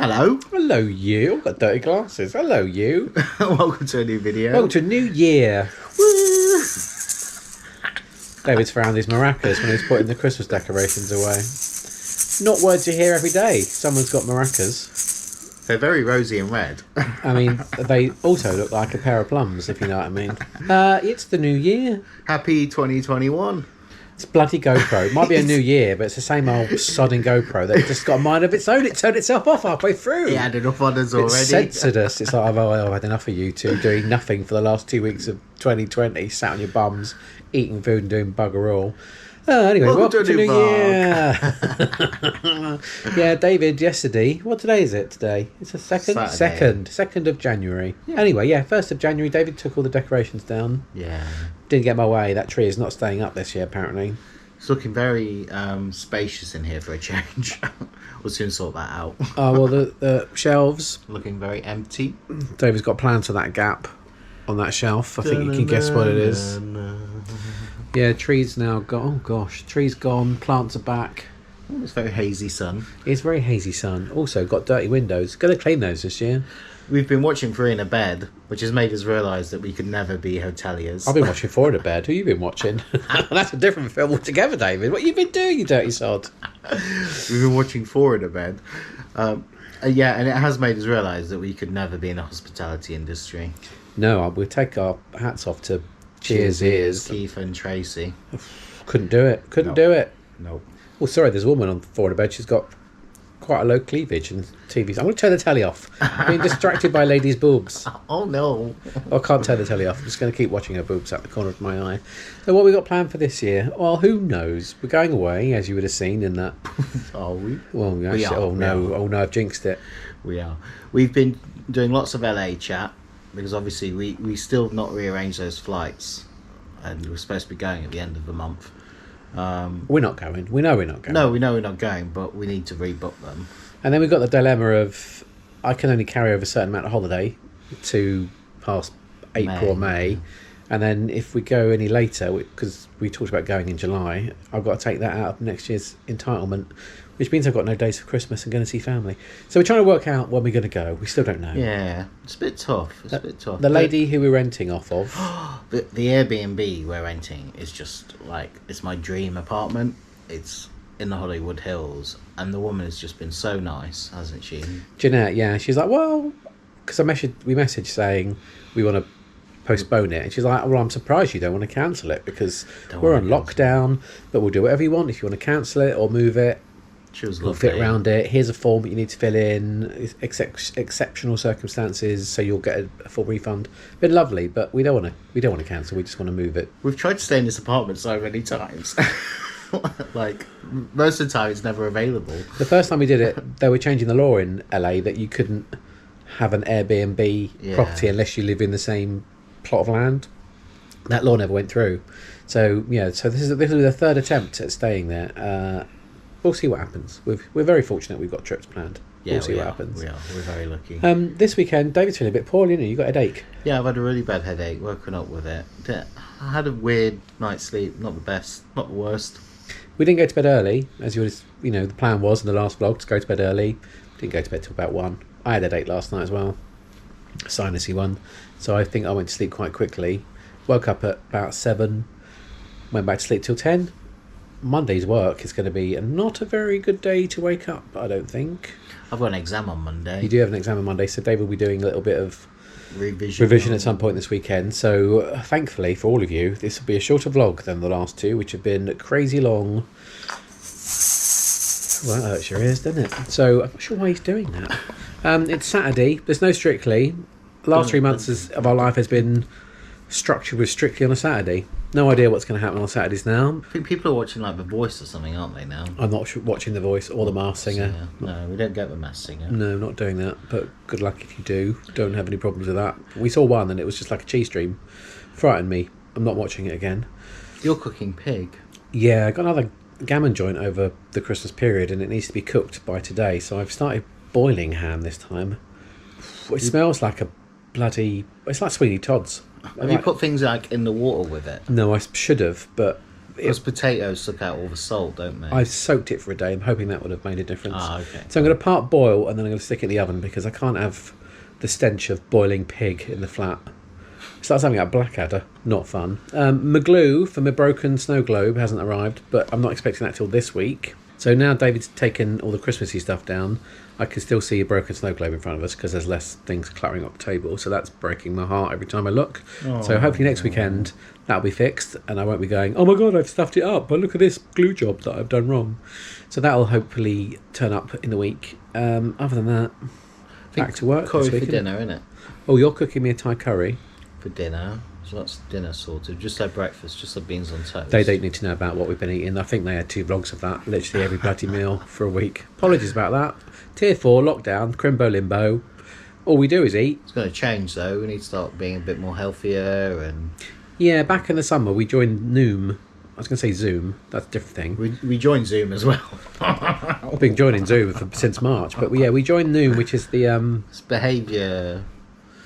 Hello. Hello, you. I've got dirty glasses. Hello, you. Welcome to a new video. Welcome to a new year. Woo! David's found his maracas when he's putting the Christmas decorations away. Not words you hear every day. Someone's got maracas. They're very rosy and red. I mean, they also look like a pair of plums, if you know what I mean. It's the new year. Happy 2021. It's bloody GoPro. It might be a new year, but it's the same old sodding GoPro that just got a mind of its own. It turned itself off halfway through. It had enough on us already. It censored us. It's like, I've had enough of you two doing nothing for the last 2 weeks of 2020, sat on your bums, eating food and doing bugger all. Anyway, welcome to New Year. Yeah, David, yesterday, what today is it today? It's the second of January. Yeah. Anyway, 1st of January, David took all the decorations down. Yeah. Didn't get my way. That tree is not staying up this year, apparently. It's looking very spacious in here for a change. We'll soon sort that out. Oh, well, the shelves. Looking very empty. David's got plans for that gap on that shelf. I think you can guess what it is. Yeah, trees now gone. Oh gosh, trees gone. Plants are back. Oh, it's very hazy sun. It's very hazy sun. Also got dirty windows. Going to clean those this year. We've been watching Three in a Bed, which has made us realise that we could never be hoteliers. I've been watching Four in a Bed. Who you been watching? That's a different film altogether, David. What you been doing, you dirty sod? We've been watching Four in a Bed. Yeah, and it has made us realise that we could never be in the hospitality industry. No, we'll take our hats off to Cheers Ears. Keith and Tracy. Couldn't do it. Couldn't do it. Nope. Well, sorry, there's a woman on Four in a Bed. She's got quite a low cleavage and TV. I'm going to turn the telly off. I'm being distracted by ladies' boobs. Oh, no. I can't turn the telly off. I'm just going to keep watching her boobs out the corner of my eye. So what we got planned for this year? Well, who knows? We're going away, as you would have seen in that. Are we? Well, actually, we are. Oh, no, I've jinxed it. We are. We've been doing lots of LA chat because obviously we still have not rearranged those flights and we're supposed to be going at the end of the month. We're not going. We know we're not going. No, we know we're not going, but we need to rebook them. And then we've got the dilemma of I can only carry over a certain amount of holiday to past April or May. And then if we go any later, because we talked about going in July, I've got to take that out of next year's entitlement, which means I've got no days for Christmas and going to see family. So we're trying to work out when we're going to go. We still don't know. Yeah, it's a bit tough. The lady who we're renting off of... the Airbnb we're renting is just like, it's my dream apartment. It's in the Hollywood Hills. And the woman has just been so nice, hasn't she? Jeanette, yeah. She's like, well... Because we messaged saying we want to postpone it, and she's like, well, I'm surprised you don't want to cancel it because we're on lockdown, but we'll do whatever you want. If you want to cancel it or move it, we'll fit around it. Here's a form that you need to fill in, exceptional circumstances, so you'll get a full refund. Been lovely, but we don't want to cancel. We just want to move it. We've tried to stay in this apartment so many times. Like, most of the time it's never available. The first time we did it, they were changing the law in LA that you couldn't have an Airbnb property unless you live in the same plot of land. That law never went through. So this is the third attempt at staying there. We'll see what happens. We're very fortunate we've got trips planned. We'll see what happens. We're very lucky. This weekend, David's feeling a bit poorly, isn't he? You got a headache? Yeah, I've had a really bad headache, woken up with it. I had a weird night's sleep, not the best, not the worst. We didn't go to bed early, as you would, the plan was in the last vlog to go to bed early. Didn't go to bed till about 1. I had a headache last night as well, a sinusy one. So I think I went to sleep quite quickly. Woke up at about 7, went back to sleep till 10. Monday's work is going to be not a very good day to wake up, I don't think. I've got an exam on Monday. You do have an exam on Monday, so Dave will be doing a little bit of revision at some point this weekend. So thankfully for all of you, this will be a shorter vlog than the last two, which have been crazy long. Well, that hurts your ears, doesn't it? So I'm not sure why he's doing that. It's Saturday. There's no Strictly. The last 3 months of our life has been structured with Strictly on a Saturday. No idea what's going to happen on Saturdays now. I think people are watching like The Voice or something, aren't they now? I'm not watching The Voice or The Masked Singer. No, we don't get The Masked Singer. No, not doing that. But good luck if you do. Don't have any problems with that. We saw one and it was just like a cheese stream. Frightened me. I'm not watching it again. You're cooking pig. Yeah, I got another gammon joint over the Christmas period and it needs to be cooked by today. So I've started boiling ham this time. It smells like a bloody... It's like Sweeney Todd's. Have you put things like in the water with it? No, I should have, but Those potatoes suck out all the salt, don't they? I soaked it for a day. I'm hoping that would have made a difference. Okay. So I'm going to part boil and then I'm going to stick it in the oven because I can't have the stench of boiling pig in the flat. It's like something like Blackadder. Not fun. My glue for my broken snow globe hasn't arrived, but I'm not expecting that till this week. So now David's taken all the Christmassy stuff down, I can still see a broken snow globe in front of us because there's less things cluttering up the table. So that's breaking my heart every time I look. Oh. So hopefully next weekend that'll be fixed and I won't be going, oh my God, I've stuffed it up. But look at this glue job that I've done wrong. So that'll hopefully turn up in the week. Other than that, back to work. Curry for dinner, innit? Oh, you're cooking me a Thai curry. For dinner. So that's dinner sorted. Just like breakfast, just like beans on toast. They don't need to know about what we've been eating. I think they had 2 vlogs of that, literally every bloody meal for a week. Apologies about that. Tier 4, lockdown, crimbo limbo. All we do is eat. It's going to change though. We need to start being a bit more healthier and... Yeah, back in the summer we joined Noom. I was going to say Zoom. That's a different thing. We joined Zoom as well. I've been joining Zoom since March. But yeah, we joined Noom, which is the... It's behaviour...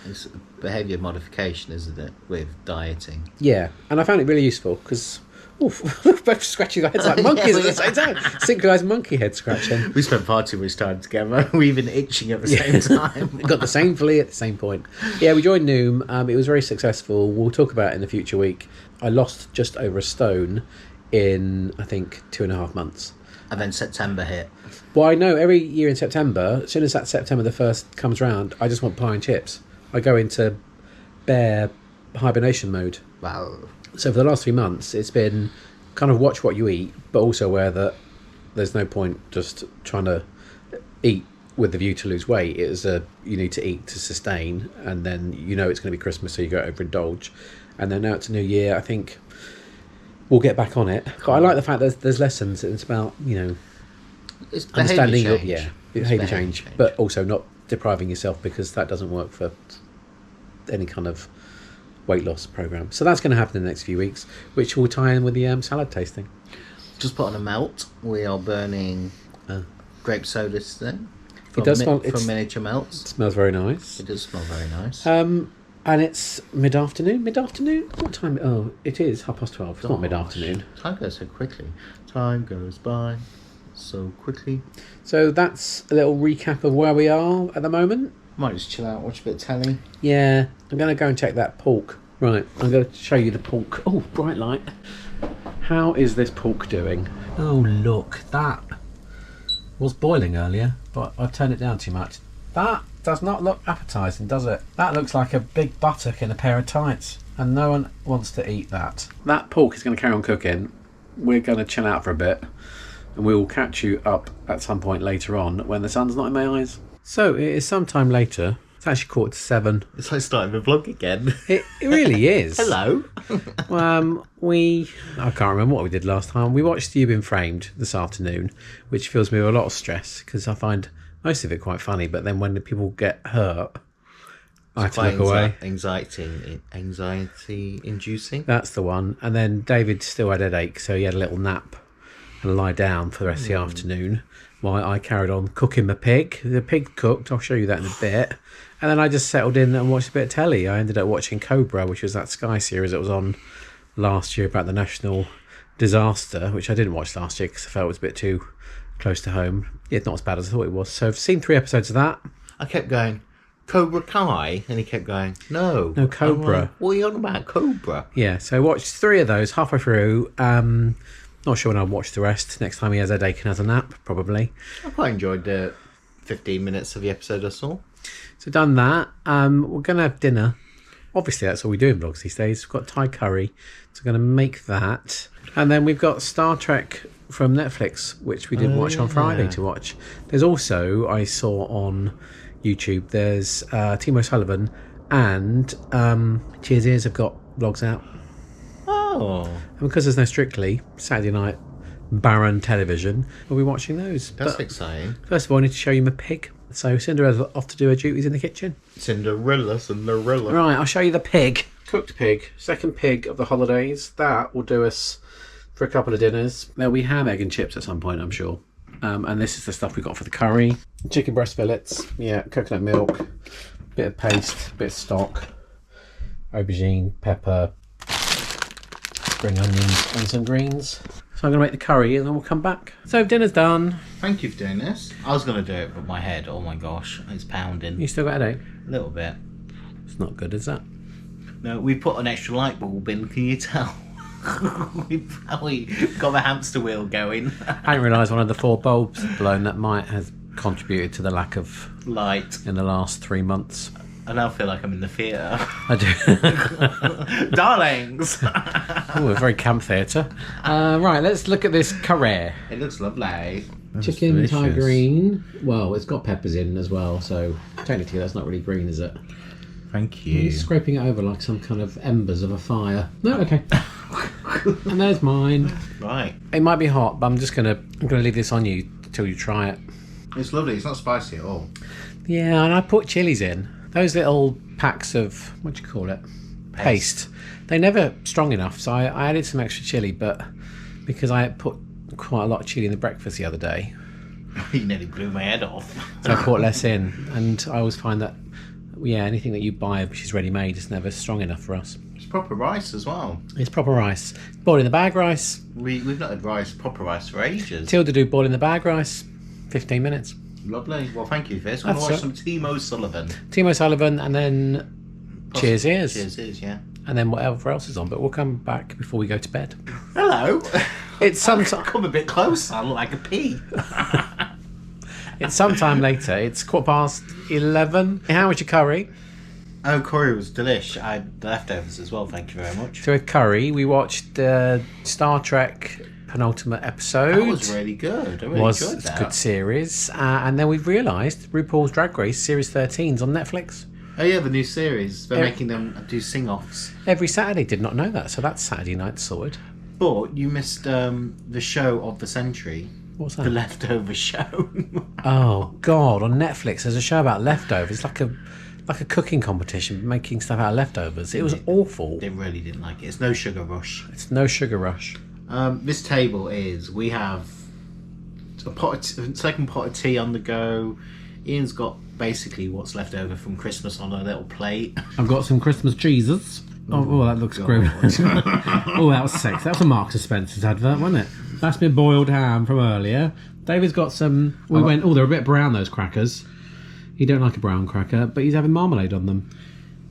It's behaviour modification, isn't it, with dieting? Yeah, and I found it really useful because both scratching our heads like monkeys at the same time. Synchronised monkey head scratching. We spent far too much time together. We've been itching at the same time. Got the same flea at the same point. Yeah, we joined Noom. It was very successful. We'll talk about it in the future week. I lost just over a stone in, I think, 2.5 months. And then September hit. Well, I know every year in September, as soon as that September the 1st comes round, I just want pie and chips. I go into bare hibernation mode. Wow. So for the last 3 months, it's been kind of watch what you eat, but also aware that there's no point just trying to eat with the view to lose weight. It is you need to eat to sustain, and then you know it's going to be Christmas, so you go overindulge. And then now it's a new year, I think we'll get back on it. But I like the fact that there's lessons, and it's about, it's understanding behaviour change, but also not depriving yourself, because that doesn't work for any kind of weight loss program. So that's going to happen in the next few weeks, which will tie in with the salad tasting. Just put on a melt. We are burning grape soda today. It does smell from miniature melts. It smells very nice. It does smell very nice. And it's mid-afternoon. What time? Oh, it is 12:30. It's not mid-afternoon. Time goes so quickly. Time goes by so quickly. So that's a little recap of where we are at the moment. Might just chill out, watch a bit of telly. Yeah, I'm going to go and check that pork. Right, I'm going to show you the pork. Oh, bright light. How is this pork doing? Oh, look, that was boiling earlier, but I've turned it down too much. That does not look appetising, does it? That looks like a big buttock in a pair of tights, and no one wants to eat that. That pork is going to carry on cooking. We're going to chill out for a bit, and we will catch you up at some point later on when the sun's not in my eyes. So it is sometime later. It's actually 6:45. It's like starting the vlog again. It really is. Hello. I can't remember what we did last time. We watched You Been Framed this afternoon, which fills me with a lot of stress because I find most of it quite funny, but then when the people get hurt, I have to look away. Anxiety inducing. That's the one. And then David still had a headache, so he had a little nap and lie down for the rest of the afternoon while I carried on cooking my pig. The pig cooked, I'll show you that in a bit. And then I just settled in and watched a bit of telly. I ended up watching Cobra, which was that Sky series that was on last year about the national disaster, which I didn't watch last year because I felt it was a bit too close to home. Yeah, it's not as bad as I thought it was. So I've seen 3 episodes of that. I kept going, Cobra Kai, and he kept going, no, Cobra. Like, what are you on about, Cobra? Yeah, so I watched 3 of those halfway through. Not sure when I'll watch the rest. Next time he has a headache and has a nap, probably. I quite enjoyed the 15 minutes of the episode I saw. So done that. We're going to have dinner. Obviously, that's all we do in vlogs these days. We've got Thai curry. So we're going to make that. And then we've got Star Trek from Netflix, which we didn't watch on Friday to watch. There's also, I saw on YouTube, there's Timo Sullivan and Cheers Ears have got vlogs out. Oh. And because there's no Strictly, Saturday night Baron television, we'll be watching those. That's exciting. First of all, I need to show you my pig. So Cinderella's off to do her duties in the kitchen. Cinderella. Right, I'll show you the pig. Cooked pig. Second pig of the holidays. That will do us for a couple of dinners. There'll be ham, egg and chips at some point, I'm sure. And this is the stuff we got for the curry. Chicken breast fillets. Yeah, coconut milk. Bit of paste. Bit of stock. Aubergine. Pepper. spring onions and some greens. So I'm going to make the curry and then we'll come back. So dinner's done. Thank you for doing this. I was going to do it, but my head, oh my gosh, it's pounding. You still got a headache? A little bit. It's not good, is that? No, we put an extra light bulb in, can you tell? we got the hamster wheel going. I didn't realise one of the 4 bulbs had blown. That might have contributed to the lack of light in the last 3 months. I now feel like I'm in the theatre. I do. Darlings! Oh, a very camp theatre. Right, let's look at this curry. It looks lovely. Chicken Thai green. Well, it's got peppers in as well, so technically that's not really green, is it? Thank you. He's scraping it over like some kind of embers of a fire. No, okay. And there's mine. Right. It might be hot, but I'm gonna leave this on you till you try it. It's lovely. It's not spicy at all. Yeah, and I put chilies in. Those little packs of, what do you call it? Paste. They're never strong enough, so I added some extra chili, but because I put quite a lot of chili in the breakfast the other day. You nearly blew my head off. So I put less in, and I always find that, yeah, anything that you buy which is ready-made is never strong enough for us. It's proper rice as well. It's proper rice. Boiled in the bag rice. We've not had proper rice for ages. Tilda do boiled in the bag rice. 15 minutes. Lovely. Well, thank you for this. I'm going to watch some Timo Sullivan. Timo Sullivan, and then Cheers Ears. Cheers Ears, yeah. And then whatever else is on, but we'll come back before we go to bed. Hello. It's sometime. Come a bit closer. I look like a pea. It's sometime later. It's 11:15. How was your curry? Oh, curry was delish. I had the leftovers as well. Thank you very much. So with curry, we watched Star Trek penultimate episode. That was really good. I really enjoyed that. It's a good series. And then we've realised RuPaul's Drag Race Series 13's on Netflix. Oh yeah, the new series. They're making them do sing-offs. Every Saturday. Did not know that. So that's Saturday night sorted. But you missed the show of the century. What's that? The Leftover Show. Oh God! On Netflix, there's a show about leftovers. It's like a cooking competition, making stuff out of leftovers. It was awful. They really didn't like it. It's no sugar rush. It's no sugar rush. This table we have a second pot of tea on the go. Ian's got basically what's left over from Christmas on a little plate. I've got some Christmas cheeses. Oh, that looks grim. Oh, that was sexy. That was a Marks and Spencer's advert, wasn't it? That's my boiled ham from earlier. David's got some. They're a bit brown, those crackers. He don't like a brown cracker, but he's having marmalade on them.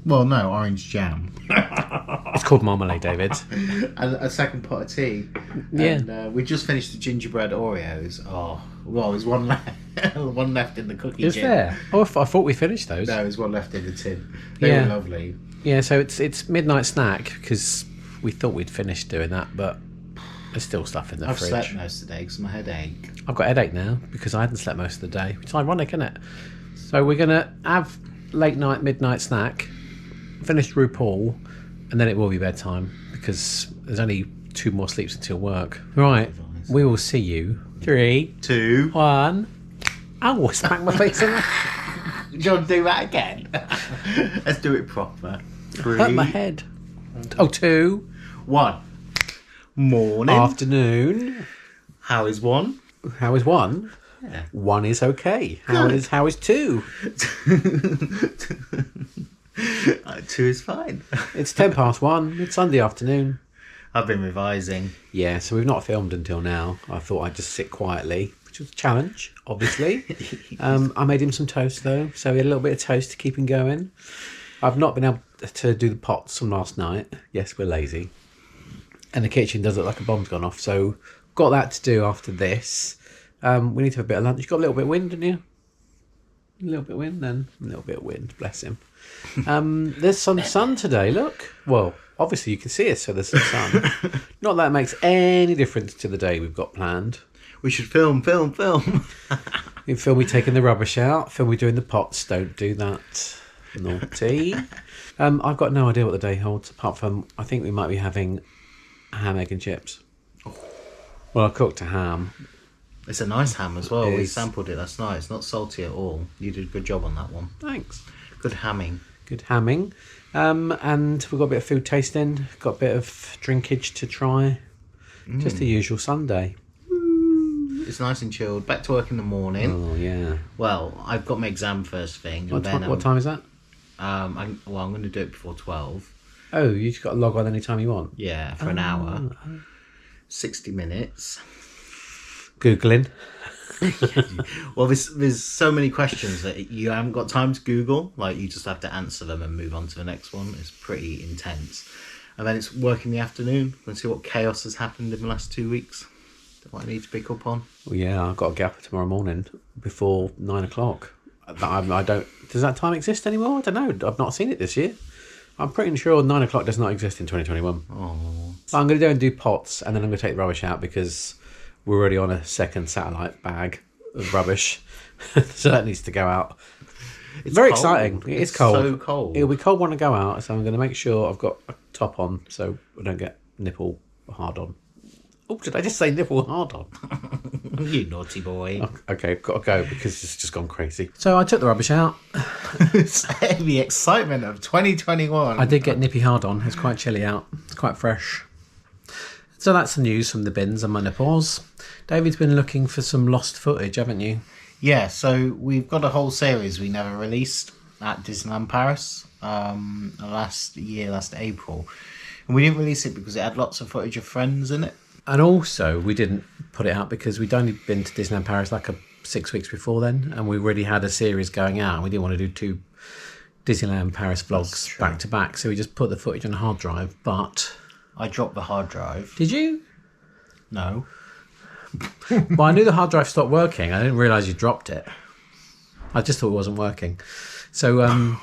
Well, no, orange jam. It's called marmalade, David. And a second pot of tea. Yeah. And we just finished the gingerbread Oreos. Oh, well, there's one left. One left in the cookie tin. Is there? Oh, I thought we finished those. No, there's one left in the tin. They were lovely. Yeah, so it's midnight snack because we thought we'd finished doing that, but there's still stuff in the fridge. I've slept most of the day because of my headache. I've got a headache now because I hadn't slept most of the day, which is ironic, isn't it? So we're going to have late night, midnight snack, finish RuPaul, and then it will be bedtime because there's only 2 more sleeps until work. Right, we will see you. 3, 2, 1. Oh, smack my face in there. Do you want to do that again? Let's do it proper. 3. Hurt my head. 2. 1. Morning. Afternoon. How is 1? How is 1? Yeah. 1 is okay. How is 2? 2 is fine. It's 1:10. It's Sunday afternoon. I've been revising. Yeah, so we've not filmed until now. I thought I'd just sit quietly, which was a challenge, obviously. I made him some toast, though, so we had a little bit of toast to keep him going. I've not been able to do the pots from last night. Yes, we're lazy. And the kitchen does look like a bomb's gone off, so got that to do after this. We need to have a bit of lunch. You got a little bit of wind, didn't you? A little bit of wind, then. A little bit of wind, bless him. There's some sun today, look. Well, obviously you can see it, so there's some sun. Not that it makes any difference to the day we've got planned. We should film. We film me taking the rubbish out, film me doing the pots. Don't do that. Naughty. I've got no idea what the day holds, apart from I think we might be having ham, egg and chips. Well, I cooked a ham. It's a nice ham as well. We sampled it last night. It's not salty at all. You did a good job on that one. Thanks. Good hamming. And we've got a bit of food tasting, got a bit of drinkage to try. Just the usual Sunday. It's nice and chilled. Back to work in the morning. Oh, yeah. Well, I've got my exam first thing. What time is that? I'm going to do it before 12. Oh, you just got to log on anytime you want. Yeah, for an hour. 60 minutes. Googling. Well, there's so many questions that you haven't got time to Google. Like, you just have to answer them and move on to the next one. It's pretty intense. And then it's work in the afternoon. Let's see what chaos has happened in the last 2 weeks. What I need to pick up on. Well, yeah, I've got a gap tomorrow morning before 9 o'clock. I don't. Does that time exist anymore? I don't know. I've not seen it this year. I'm pretty sure 9 o'clock does not exist in 2021. Oh. So I'm going to go and do pots, and then I'm going to take the rubbish out because we're already on a second satellite bag of rubbish. So that needs to go out. It's very cold. Exciting. It's cold. So cold. It'll be cold when I go out, so I'm going to make sure I've got a top on so I don't get nipple hard on. Oh, did I just say nipple hard on? You naughty boy. Okay, got to go because it's just gone crazy. So I took the rubbish out. The excitement of 2021. I did get nippy hard on. It's quite chilly out. It's quite fresh. So that's the news from the bins and my nipples. David's been looking for some lost footage, haven't you? Yeah, so we've got a whole series we never released at Disneyland Paris last April. And we didn't release it because it had lots of footage of friends in it. And also, we didn't put it out because we'd only been to Disneyland Paris 6 weeks before then, and we already had a series going out, and we didn't want to do 2 Disneyland Paris vlogs back to back, so we just put the footage on a hard drive, but... I dropped the hard drive. Did you? No. Well, I knew the hard drive stopped working. I didn't realise you dropped it. I just thought it wasn't working. So,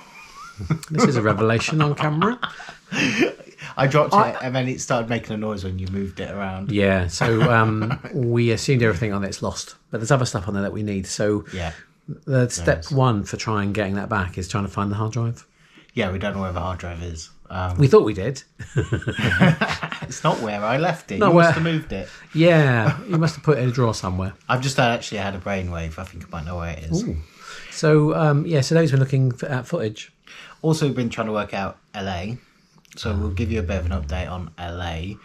this is a revelation on camera. I dropped it and then it started making a noise when you moved it around. Yeah, so we assumed everything on it's lost. But there's other stuff on there that we need. So yeah, the step one for trying getting that back is trying to find the hard drive. Yeah, we don't know where the hard drive is. We thought we did. It's not where I left it. Not you where... must have moved it. Yeah, you must have put it in a drawer somewhere. I've just actually had a brainwave. I think I might know where it is. Ooh. So, so Dave's been looking at footage. Also been trying to work out LA. So we'll give you a bit of an update on LA.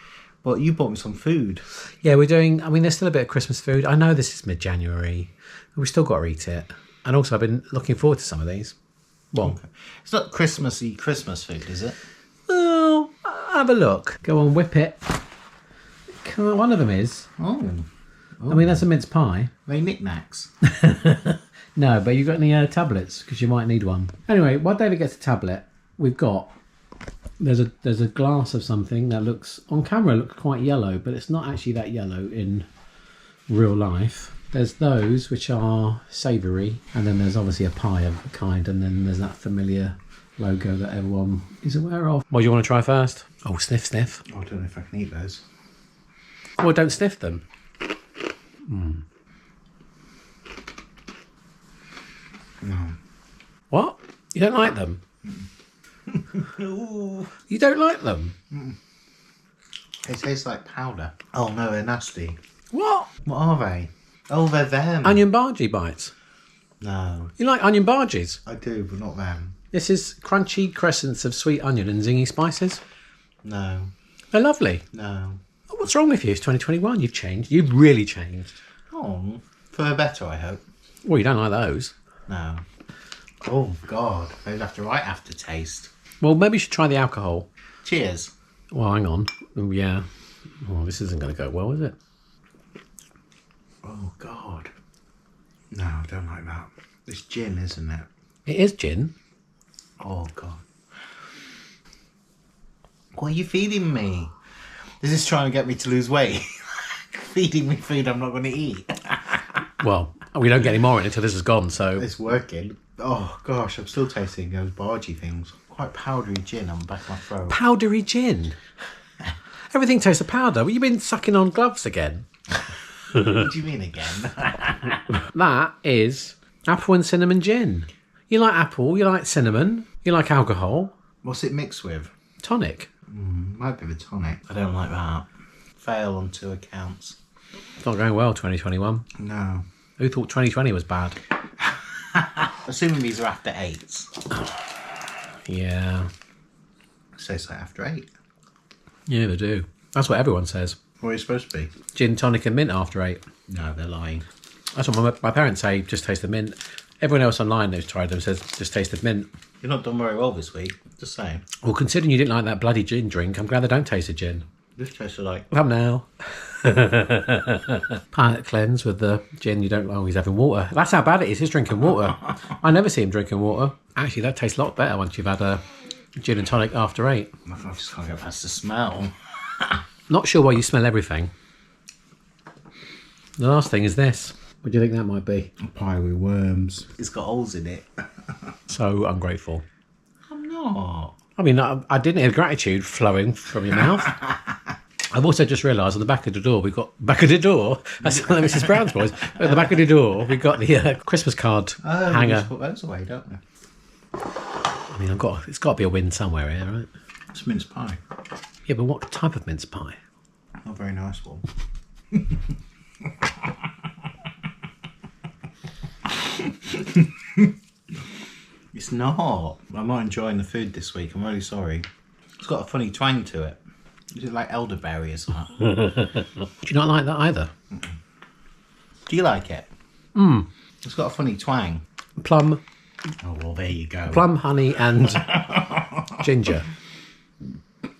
But you bought me some food. Yeah, we're doing... I mean, there's still a bit of Christmas food. I know this is mid-January. But we've still got to eat it. And also, I've been looking forward to some of these. Well, okay. It's not Christmassy Christmas food, is it? Well, have a look. Go on, whip it. One of them is. Oh. I mean, that's a mince pie. Are they knickknacks? No, but you got any tablets? Because you might need one. Anyway, while David gets a tablet, we've got... There's a glass of something that looks... On camera, looks quite yellow, but it's not actually that yellow in real life. There's those which are savoury, and then there's obviously a pie of a kind, and then there's that familiar logo that everyone is aware of. What do you want to try first? Oh, sniff, sniff. I don't know if I can eat those. Well, don't sniff them. Mm. No. What? You don't like them? You don't like them? They taste like powder. Oh no, they're nasty. What? What are they? Oh, they're them. Onion bhaji bites. No. You like onion bhajis? I do, but not them. This is crunchy crescents of sweet onion and zingy spices. No. They're lovely. No. Oh, what's wrong with you? It's 2021. You've changed. You've really changed. Oh, for the better, I hope. Well, you don't like those. No. Oh, God. They left a right aftertaste. Well, maybe you should try the alcohol. Cheers. Well, hang on. Oh, yeah. Oh, this isn't going to go well, is it? Oh, God. No, I don't like that. It's gin, isn't it? It is gin. Oh, God. What are you feeding me? Is this trying to get me to lose weight? Feeding me food I'm not going to eat. Well, we don't get any more in it until this is gone, so... It's working. Oh, gosh, I'm still tasting those bargee things. Quite powdery gin on the back of my throat. Powdery gin? Everything tastes of powder. Well, you've been sucking on gloves again. What do you mean again? That is apple and cinnamon gin. You like apple, you like cinnamon, you like alcohol. What's it mixed with? Tonic. Might be the tonic. I don't like that. Fail on 2 accounts. It's not going well, 2021. No. Who thought 2020 was bad? Assuming these are after 8s. Yeah. So it's like after 8. Yeah, they do. That's what everyone says. What are you supposed to be? Gin, tonic and mint after 8. No, they're lying. That's what my parents say, just taste the mint. Everyone else online who's tried them says just tasted mint. You've not done very well this week, just saying. Well, considering you didn't like that bloody gin drink, I'm glad they don't taste of gin. This tastes like... Come now. Palate cleanse with the gin. You don't... Oh, he's having water. That's how bad it is. He's drinking water. I never see him drinking water. Actually, that tastes a lot better once you've had a gin and tonic after 8. I just can't get past the smell. Not sure why you smell everything. The last thing is this. What do you think that might be? A pie with worms. It's got holes in it. So ungrateful. I'm not. I mean, I didn't hear gratitude flowing from your mouth. I've also just realised on the back of the door, we've got... Back of the door? That's one of Mrs. Brown's boys. At the back of the door, we've got the Christmas card hanger. We just put those away, don't we? I mean, it's got to be a win somewhere here, right? It's mince pie. Yeah, but what type of mince pie? Not a very nice one. It's not. I'm not enjoying the food this week. I'm really sorry. It's got a funny twang to it. Is it like elderberry or something? Do you not like that either? Do you like it? It's got a funny twang. Plum. Oh, well, there you go. Plum, honey, and ginger.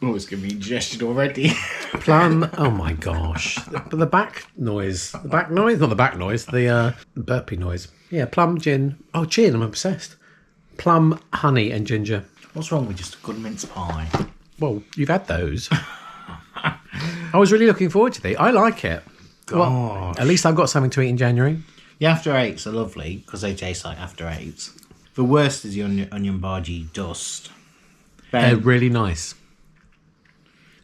Oh, it's giving me indigestion already. Plum. Oh my gosh. But the back noise. The back noise? Not the back noise. The burpee noise. Yeah, plum, gin. Oh, gin. I'm obsessed. Plum, honey, and ginger. What's wrong with just a good mince pie? Well, you've had those. I was really looking forward to these. I like it. Well, at least I've got something to eat in January. The after eights are lovely because they taste like after eights. The worst is the onion bhaji dust. They're really nice.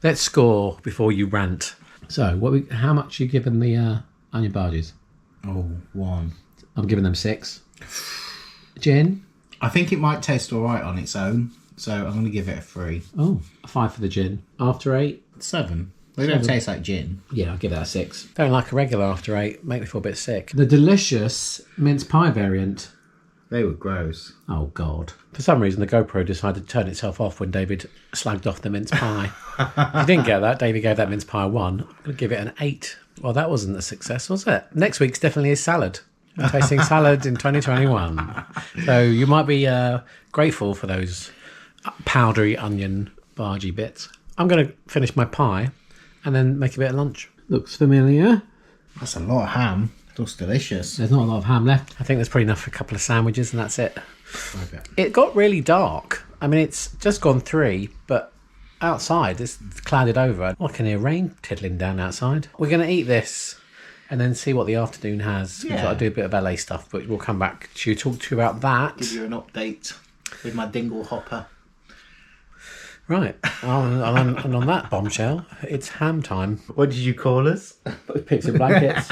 Let's score before you rant. So, how much are you giving the onion bhajis? Oh, 1. I'm giving them 6. Gin? I think it might taste all right on its own, so I'm going to give it a 3. Oh, a 5 for the gin. After 8? 7. They don't taste like gin. Yeah, I'll give that a 6. Don't like a regular after 8. Make me feel a bit sick. The delicious mince pie variant. They were gross. Oh, God. For some reason, the GoPro decided to turn itself off when David slagged off the mince pie. If you didn't get that, David gave that mince pie a 1. I'm going to give it an 8. Well, that wasn't a success, was it? Next week's definitely a salad. I'm tasting salad in 2021. So you might be grateful for those powdery onion bhaji bits. I'm going to finish my pie and then make a bit of lunch. Looks familiar. That's a lot of ham. Looks delicious. There's not a lot of ham left. I think there's probably enough for a couple of sandwiches and that's it. Okay. It got really dark. I mean, it's just gone 3, but outside it's clouded over. I can hear rain tiddling down outside. We're going to eat this and then see what the afternoon has. Yeah. I do a bit of LA stuff, but we'll come back to talk to you about that. Give you an update with my dingle hopper. Right. And on that bombshell, it's ham time. What did you call us? Pigs and blankets.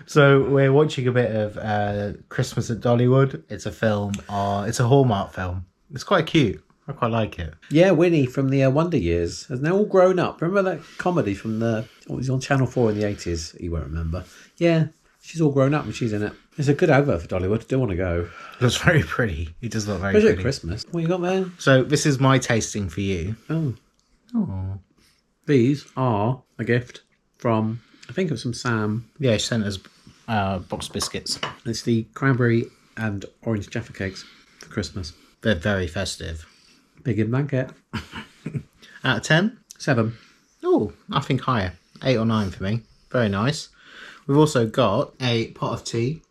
So we're watching a bit of Christmas at Dollywood. It's a film. It's a Hallmark film. It's quite cute. I quite like it. Yeah, Winnie from the Wonder Years has now all grown up. Remember that comedy from it was on Channel 4 in the 80s? You won't remember. Yeah, she's all grown up and she's in it. It's a good advert for Dollywood. Do want to go. It looks very pretty. It does look very pretty. Especially at Christmas. What you got there? So this is my tasting for you. Oh. These are a gift from, I think it was from Sam. Yeah, she sent us box biscuits. It's the cranberry and orange Jaffa cakes for Christmas. They're very festive. Big in blanket. Out of 10? 7. Oh, I think higher. 8 or 9 for me. Very nice. We've also got a pot of tea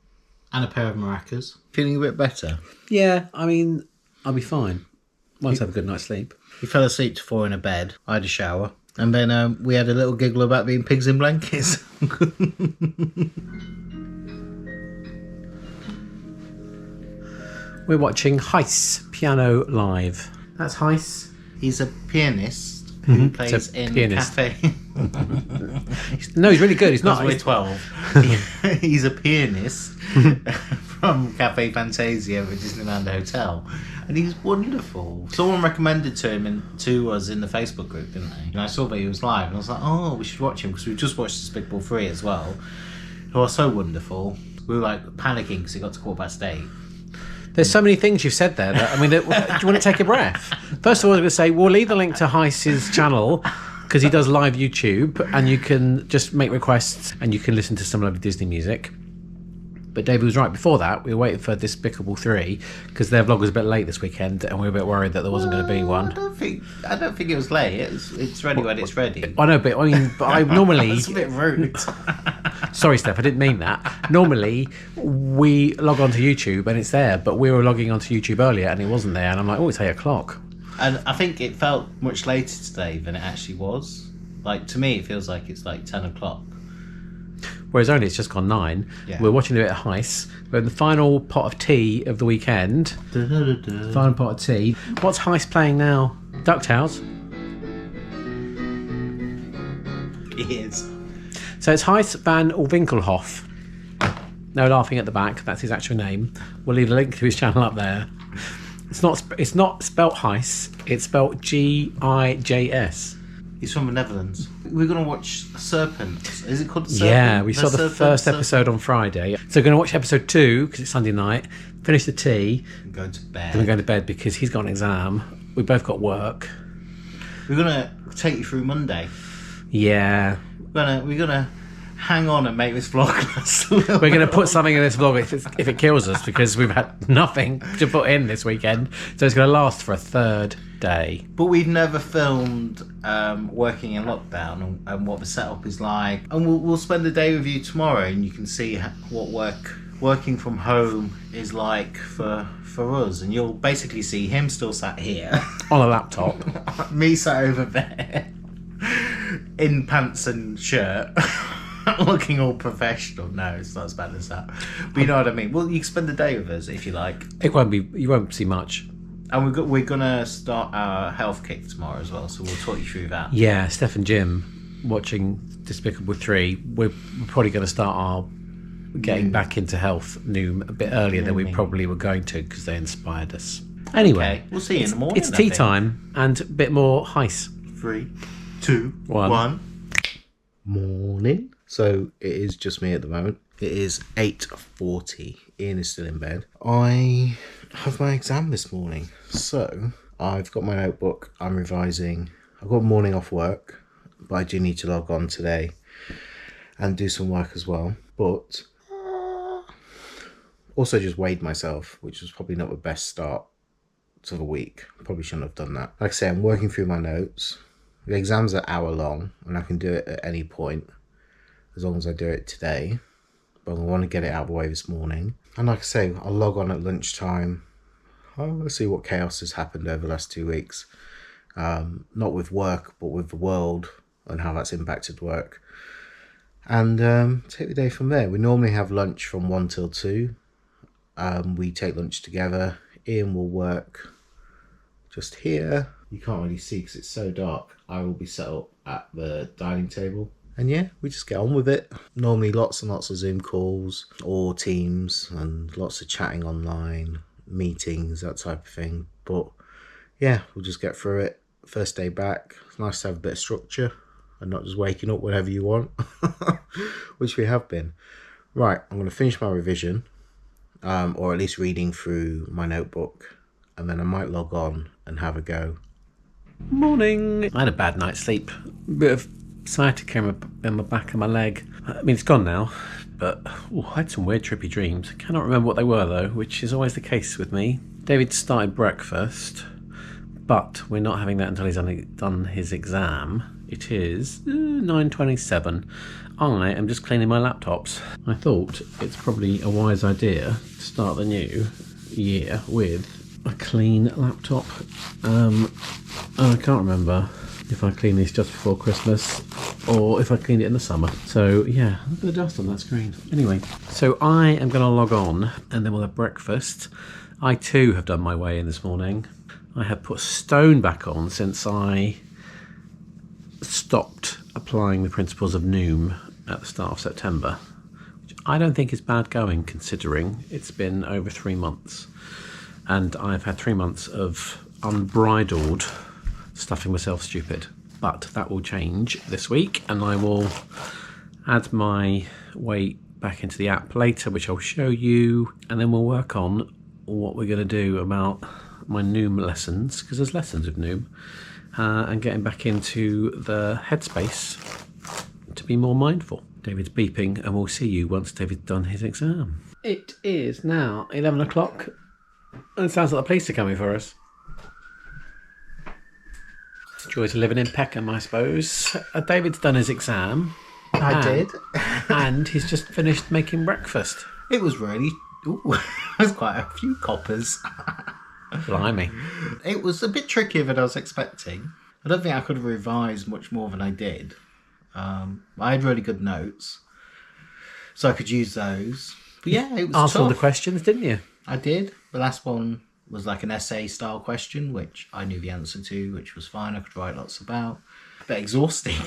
and a pair of maracas. Feeling a bit better? Yeah, I mean, I'll be fine. Once I have a good night's sleep. We fell asleep to 4 in a bed. I had a shower. And then we had a little giggle about being pigs in blankets. We're watching Heiss Piano Live. That's Heiss. He's a pianist who plays in cafe. No, he's really good. He's not. We're 12. He's a pianist from Cafe Fantasia at Disneyland Hotel, and he's wonderful. Someone recommended to us in the Facebook group, didn't they? And I saw that he was live, and I was like, oh, we should watch him because we just watched Despicable 3 as well. Who are so wonderful. We were like panicking because he got to 8:15. There's so many things you've said there. Do you want to take a breath? First of all, I'm going to say we'll leave the link to Heiss's channel because he does live YouTube and you can just make requests and you can listen to some lovely Disney music. But David was right. Before that, we were waiting for Despicable 3 because their vlog was a bit late this weekend, and we were a bit worried that there wasn't going to be one. I don't think it was late. It's ready when it's ready. I know, but I normally. That's a bit rude. Sorry, Steph, I didn't mean that. Normally, we log onto YouTube and it's there, but we were logging onto YouTube earlier and it wasn't there, and I'm like, oh, it's 8 o'clock. And I think it felt much later today than it actually was. Like, to me, it feels like it's like 10 o'clock. Whereas only it's just gone 9. Yeah. We're watching a bit of Heist. We're in the final pot of tea of the weekend. Final pot of tea. What's Heist playing now? DuckTales? It is. So it's Heist van Winkelhoff. No laughing at the back. That's his actual name. We'll leave a link to his channel up there. It's not spelt Heist. It's spelt Gijs. He's from the Netherlands. We're going to watch Serpent. Is it called Serpent? Yeah, we saw the first episode on Friday. So we're going to watch episode 2 because it's Sunday night. Finish the tea. I'm going to bed. Then we're going to bed because he's got an exam. We both got work. We're going to take you through Monday. Yeah. We're gonna hang on and make this vlog last. We're going to put something in this vlog if it kills us because we've had nothing to put in this weekend. So it's going to last for a third day. But we've never filmed working in lockdown and what the setup is like. And we'll spend the day with you tomorrow, and you can see what working from home is like for us. And you'll basically see him still sat here on a laptop, me sat over there in pants and shirt. Looking all professional. No, it's not as bad as that. But you know what I mean. Well, you can spend the day with us if you like. It won't be. You won't see much. And we're gonna start our health kick tomorrow as well, so we'll talk you through that. Yeah, Steph and Jim watching Despicable 3. We're probably going to start our getting back into health Noom a bit earlier than we probably were going to because they inspired us. Anyway, okay, we'll see you in the morning. It's tea time and a bit more Heist. 3, 2, 1. Morning. So it is just me at the moment. It is 8:40. Ian is still in bed. I have my exam this morning. So I've got my notebook. I'm revising. I've got morning off work, but I do need to log on today and do some work as well. But also just weighed myself, which was probably not the best start to the week. Probably shouldn't have done that. Like I say, I'm working through my notes. The exam's an hour long and I can do it at any point as long as I do it today. But I want to get it out of the way this morning. And like I say, I'll log on at lunchtime. I'll see what chaos has happened over the last 2 weeks. Not with work, but with the world and how that's impacted work. And take the day from there. We normally have lunch from 1 till 2. We take lunch together. Ian will work just here. You can't really see because it's so dark. I will be set up at the dining table. And yeah, we just get on with it. Normally lots and lots of Zoom calls or Teams and lots of chatting online, meetings, that type of thing. But yeah, we'll just get through it. First day back. It's nice to have a bit of structure and not just waking up whenever you want, which we have been. Right, I'm going to finish my revision, or at least reading through my notebook, and then I might log on and have a go. Morning. I had a bad night's sleep. A bit of sciatica in my back and my leg. I mean, it's gone now, but I had some weird trippy dreams. I cannot remember what they were though, which is always the case with me. David started breakfast, but we're not having that until he's done his exam. It is 9:27. I am just cleaning my laptops. I thought it's probably a wise idea to start the new year with a clean laptop. I can't remember if I cleaned this just before Christmas or if I cleaned it in the summer. So yeah, look at the dust on that screen. Anyway, so I am going to log on and then we'll have breakfast. I too have done my way in this morning. I have put stone back on since I stopped applying the principles of Noom at the start of September, which I don't think is bad going considering it's been over 3 months. And I've had 3 months of unbridled stuffing myself stupid. But that will change this week and I will add my weight back into the app later, which I'll show you. And then we'll work on what we're going to do about my Noom lessons, because there's lessons of Noom, and getting back into the headspace to be more mindful. David's beeping and we'll see you once David's done his exam. It is now 11 o'clock. And it sounds like the police are coming for us. Joys of living in Peckham, I suppose. David's done his exam. I did. And he's just finished making breakfast. It was really... Ooh, there's quite a few coppers. Blimey. It was a bit trickier than I was expecting. I don't think I could have revised much more than I did. I had really good notes, so I could use those. But yeah, it was Answered all the tough. questions, didn't you? I did. The last one was like an essay-style question, which I knew the answer to, which was fine. I could write lots about. But exhausting.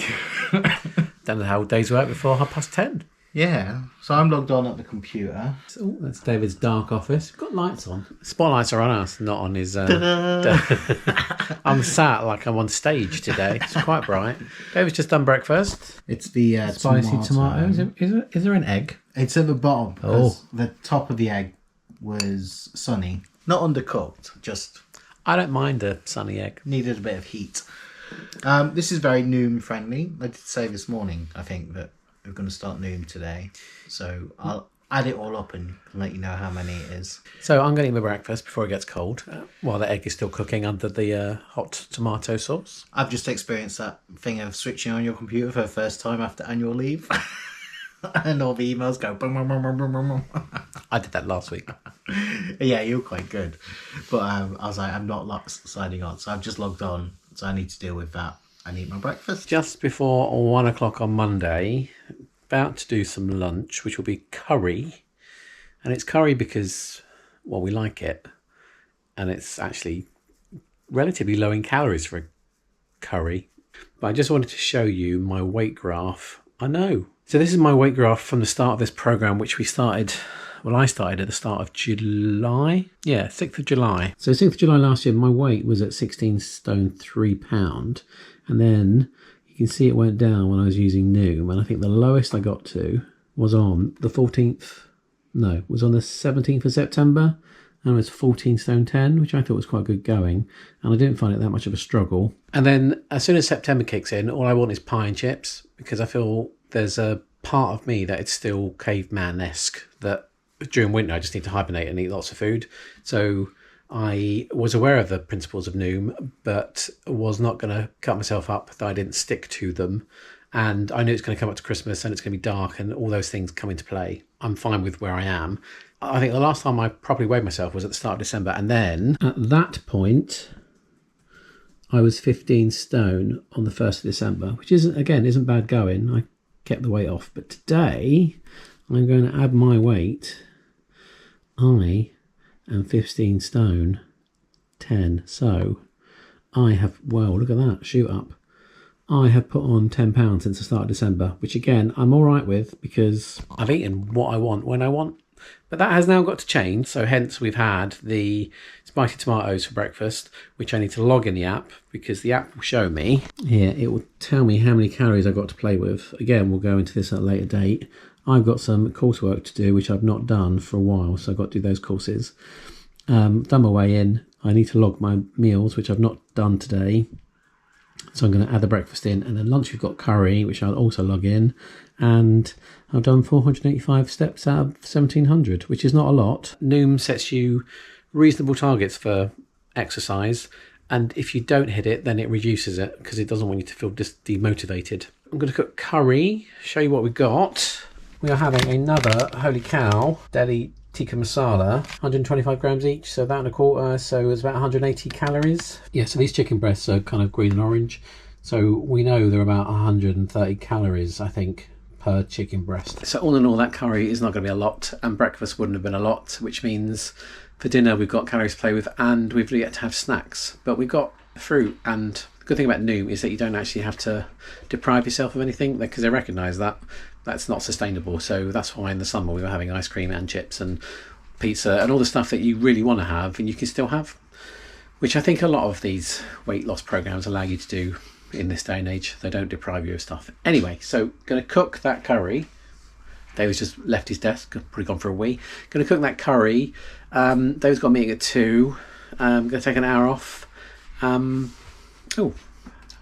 Done the whole day's work before 10:30. Yeah. So I'm logged on at the computer. So that's David's dark office. We've got lights on. Spotlights are on us, not on his... I'm sat like I'm on stage today. It's quite bright. David's just done breakfast. It's the Spicy tomato. Is there an egg? It's at the bottom. Oh. The top of the egg was sunny. Not undercooked, just I don't mind a sunny egg. needed a bit of heat. This is very Noom friendly. I did say this morning, I think, that we're going to start Noom today. So I'll add it all up and let you know how many it is. So I'm going to eat my breakfast before it gets cold, while the egg is still cooking under the hot tomato sauce. I've just experienced that thing of switching on your computer for the first time after annual leave. And all the emails go boom, boom, boom, boom, boom, boom. I did that last week. Yeah, you're quite good. But I was like, I'm not signing on. So I've just logged on. So I need to deal with that and eat my breakfast. Just before 1 o'clock on Monday, about to do some lunch, which will be curry. And it's curry because, well, we like it. And it's actually relatively low in calories for a curry. But I just wanted to show you my weight graph. I know. So this is my weight graph from the start of this program, which I started at the start of July. Yeah, 6th of July. So 6th of July last year, my weight was at 16 stone 3 pound. And then you can see it went down when I was using Noom. And I think the lowest I got to was on the 17th of September. And it was 14 stone 10, which I thought was quite good going. And I didn't find it that much of a struggle. And then as soon as September kicks in, all I want is pie and chips, because I feel there's a part of me that it's still caveman-esque, that during winter I just need to hibernate and eat lots of food. So I was aware of the principles of Noom, but was not going to cut myself up that I didn't stick to them. And I knew it's going to come up to Christmas and it's going to be dark and all those things come into play. I'm fine with where I am. I think the last time I properly weighed myself was at the start of December. And then at that point, I was 15 stone on the 1st of December, which isn't bad going. I kept the weight off. But today, I'm going to add my weight. I am 15 stone 10. So I have, well, look at that, shoot up. I have put on 10 pounds since the start of December, which again, I'm all right with because I've eaten what I want when I want. But that has now got to change. So hence we've had the spicy tomatoes for breakfast, which I need to log in the app because the app will show me. Here, it will tell me how many calories I've got to play with. Again, we'll go into this at a later date. I've got some coursework to do, which I've not done for a while. So I've got to do those courses. Done my way in. I need to log my meals, which I've not done today. So I'm going to add the breakfast in, and then lunch we've got curry, which I'll also log in, and I've done 485 steps out of 1700, which is not a lot. Noom sets you reasonable targets for exercise, and if you don't hit it, then it reduces it because it doesn't want you to feel demotivated. I'm going to cook curry, show you what we've got. We are having another, holy cow, Delhi tikka masala, 125 grams each, so about 1/4, so it's about 180 calories. Yeah, so these chicken breasts are kind of green and orange, so we know they're about 130 calories, I think, per chicken breast. So all in all, that curry is not going to be a lot, and breakfast wouldn't have been a lot, which means for dinner we've got calories to play with, and we've yet to have snacks, but we've got fruit. And the good thing about Noom is that you don't actually have to deprive yourself of anything, because they recognise that that's not sustainable. So that's why in the summer we were having ice cream and chips and pizza and all the stuff that you really want to have and you can still have, which I think a lot of these weight loss programs allow you to do in this day and age. They don't deprive you of stuff. Anyway, so going to cook that curry. David's just left his desk, probably gone for a wee. Going to cook that curry. David's got a meeting at 2. I'm going to take an hour off.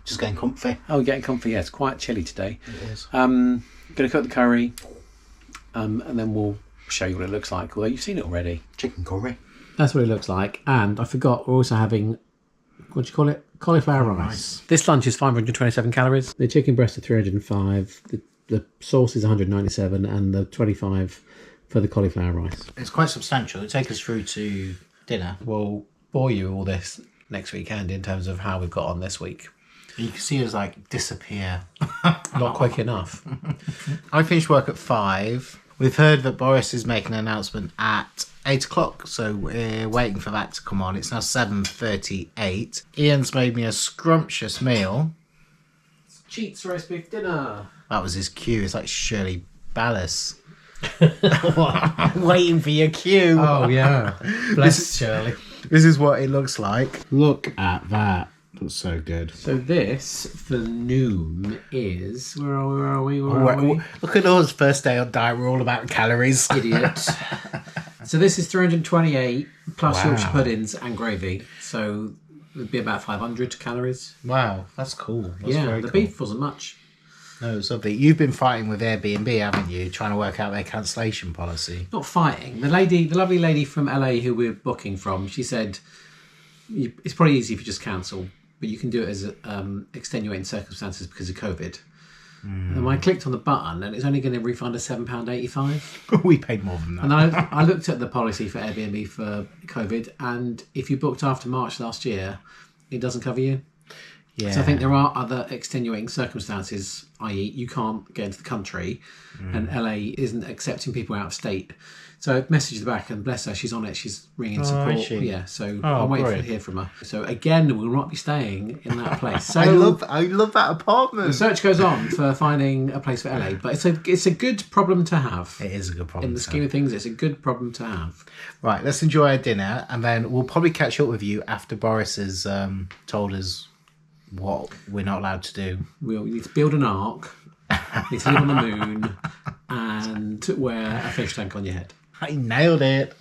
Just getting comfy. Oh, getting comfy. Yeah, it's quite chilly today. It is. Going to cook the curry, and then we'll show you what it looks like. Well, you've seen it already. Chicken curry. That's what it looks like. And I forgot, we're also having, what do you call it? Cauliflower rice. This lunch is 527 calories. The chicken breast is 305. The sauce is 197, and the 25 for the cauliflower rice. It's quite substantial. It'll take us through to dinner. We'll bore you all this next weekend in terms of how we've got on this week. You can see us like disappear. Not quick enough. I finished work at 5. We've heard that Boris is making an announcement at 8 o'clock, so we're waiting for that to come on. It's now 7:38. Ian's made me a scrumptious meal. Cheats roast beef dinner. That was his cue. It's like Shirley Ballas. Waiting for your cue. Oh, yeah. Bless Shirley. This is what it looks like. Look at that. That's so good. So this, for noon, is... Where are we? Look at us, first day on diet. We're all about calories. Idiot. So this is 328 plus Wow. Yorkshire puddings and gravy. So it would be about 500 calories. Wow, that's cool. That's yeah, very the cool. beef wasn't much. No, it's lovely. You've been fighting with Airbnb, haven't you? Trying to work out their cancellation policy. Not fighting. The lovely lady from LA who we're booking from, she said it's probably easy if you just cancel, but you can do it as extenuating circumstances because of COVID. And I clicked on the button and it's only going to refund us £7.85. We paid more than that. And I looked at the policy for Airbnb for COVID, and if you booked after March last year, it doesn't cover you. Yeah. So I think there are other extenuating circumstances, i.e. you can't get into the country and LA isn't accepting people out of state. So I messaged her back and bless her, she's on it, she's ringing support. is she? Yeah, so I'm waiting to hear from her. So again, we will not be staying in that place. So I love that apartment. the search goes on for finding a place for LA, but it's a good problem to have. It is a good problem. In the scheme of things, it's a good problem to have. Right, let's enjoy our dinner and then we'll probably catch up with you after Boris has told us what we're not allowed to do. We need to build an ark, need to live on the moon, and wear a fish tank on your head. I nailed it.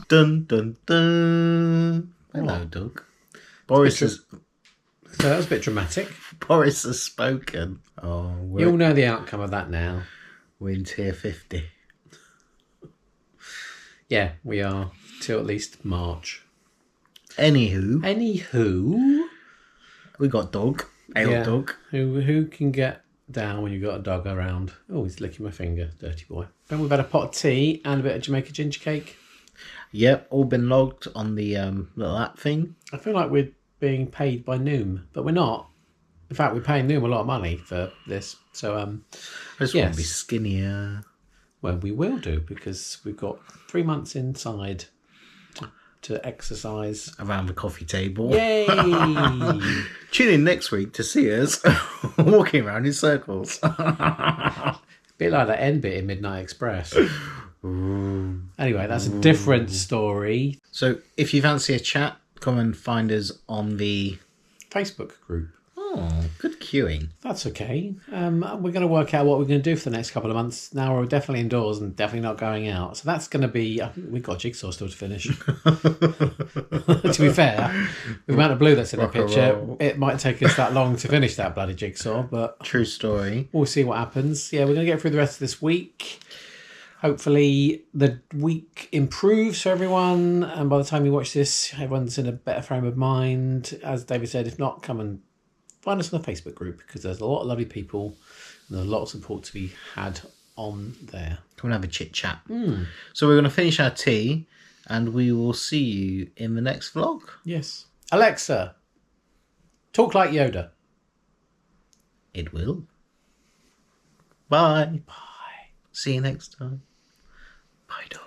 Dun, dun, dun. Hello, Doug. Boris has So that was a bit dramatic. spoken. Oh, You'll know the outcome of that now. we're in tier 50. Yeah, we are till at least March. Anywho, we got Doug. Doug. Who can get down when you've got a dog around? Oh, he's licking my finger, dirty boy. Then we've had a pot of tea and a bit of Jamaica ginger cake. Yep, all been logged on the little app thing. I feel like we're being paid by Noom, but we're not. In fact, we're paying Noom a lot of money for this. So, I just want to be skinnier. Well, we will do because we've got 3 months inside to exercise. Around the coffee table. Yay! Tune in next week to see us walking around in circles. Bit like that end bit in Midnight Express. Anyway, that's a different story. So if you fancy a chat, come and find us on the Facebook group. Oh, good queuing. That's okay. We're going to work out what we're going to do for the next couple of months. Now we're definitely indoors and definitely not going out. So that's going to be... I think we've got a jigsaw still to finish. To be fair, with the amount of blue that's in the picture, it might take us that long to finish that bloody jigsaw, but... True story. We'll see what happens. Yeah, we're going to get through the rest of this week. Hopefully the week improves for everyone. And by the time you watch this, everyone's in a better frame of mind. As David said, if not, come and find us on the Facebook group because there's a lot of lovely people and there's a lot of support to be had on there. Come and have a chit chat. So we're going to finish our tea and we will see you in the next vlog. Yes. Alexa, talk like Yoda. It will. Bye. Bye. See you next time. Bye, dog.